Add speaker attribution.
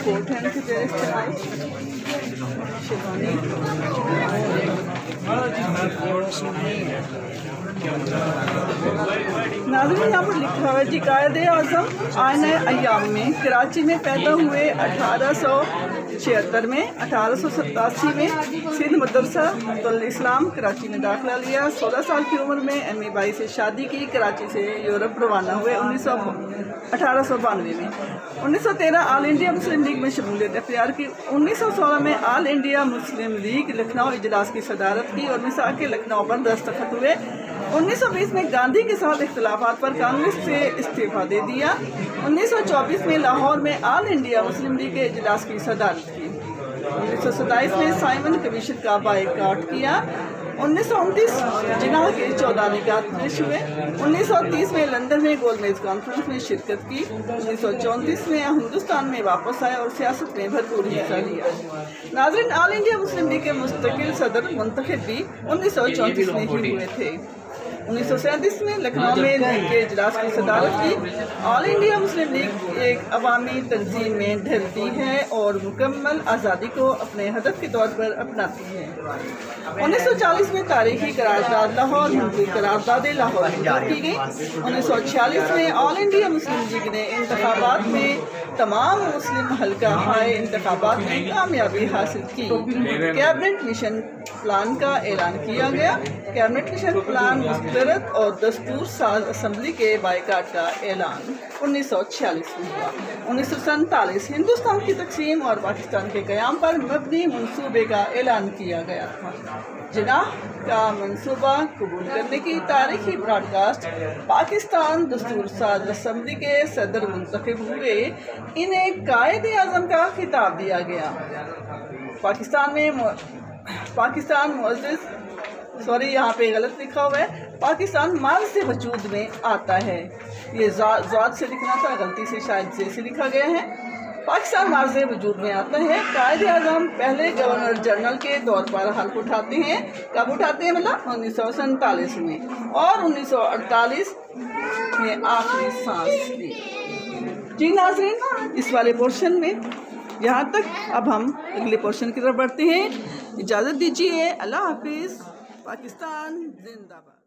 Speaker 1: Coat है उनके तेरे इस्तेमाल नाज़रीन, यहाँ पर लिखा हुआ है जी, कायदे आज़म आईने अय्याम में कराची में पैदा हुए 1876 में, 1887 में सिंध मदरसा इस्लाम कराची में दाखिला लिया। 16 साल की उम्र में अम्मी बाई से शादी की। कराची से यूरोप रवाना हुए 1892 में। 1913 ऑल इंडिया मुस्लिम लीग में शमूलियत अख्तियार की। 1916 में all India Muslim league Lucknow इजलास की सदारत की और मिसाक के लखनऊ पर दस्तखत हुए। 1920 में गांधी के साथ इख्तिलाफात पर कांग्रेस से इस्तीफा दे दिया। 1924 में लाहौर में ऑल इंडिया मुस्लिम लीग के इजलास की सदारत की। 1927 में साइमन कमीशन का बायकॉट किया। 1929 जिनाह के 14 निकात पेश हुए। 1930 में लंदन में गोलमेज कॉन्फ्रेंस में शिरकत की। 1934 में हिंदुस्तान में वापस आए और सियासत में भरपूर हिस्सा लिया। नाज़रीन, ऑल इंडिया मुस्लिम लीग के मुस्तकिल सदर मुंतखब भी 1934 में ही हुए थे। 1937 में लखनऊ में लीग के इजलास की सदारत की। ऑल इंडिया मुस्लिम लीग एक अवामी तंजीम में ढलती है और मुकम्मल आज़ादी को अपने हदफ के तौर पर अपनाती है। 1940 में तारीखी करारदाद लाहौर हिंदू करारदाद लाहौर की गई। 1946 में ऑल इंडिया मुस्लिम लीग ने इंतखाबात में तमाम मुस्लिम हल्का हाय इंतखाबात में कामयाबी हासिल की। कैबिनेट मिशन प्लान का ऐलान किया गया। कैबिनेट मिशन प्लान मुस्तरद और दस्तूर साज असम्बली के बायकाट का ऐलान 1946 में हुआ। 1947 हिंदुस्तान की तकसीम और पाकिस्तान के क़याम पर मबनी मंसूबे का ऐलान किया गया था। जिनाह का मंसूबा कबूल करने की तारीखी ब्रॉडकास्ट पाकिस्तान दस्तूर साज असम्बली के सदर मुंतखब हुए। इन्हें कायदे आज़म का खिताब दिया गया। यहाँ पे गलत लिखा हुआ है, पाकिस्तान माल से वजूद में आता है। ये ज़ात से लिखना था, गलती से शायद से लिखा गया है। पाकिस्तान माल से वजूद में आता है। कायदे आज़म पहले गवर्नर जनरल के तौर पर हल्फ उठाते हैं। कब उठाते हैं? मतलब 1947 में और 1948 में आखिरी सांस ली। जी नाज़रीन, इस वाले पोर्शन में यहाँ तक। अब हम अगले पोर्शन की तरफ बढ़ते हैं। इजाज़त दीजिए। अल्लाह हाफिज़। पाकिस्तान जिंदाबाद।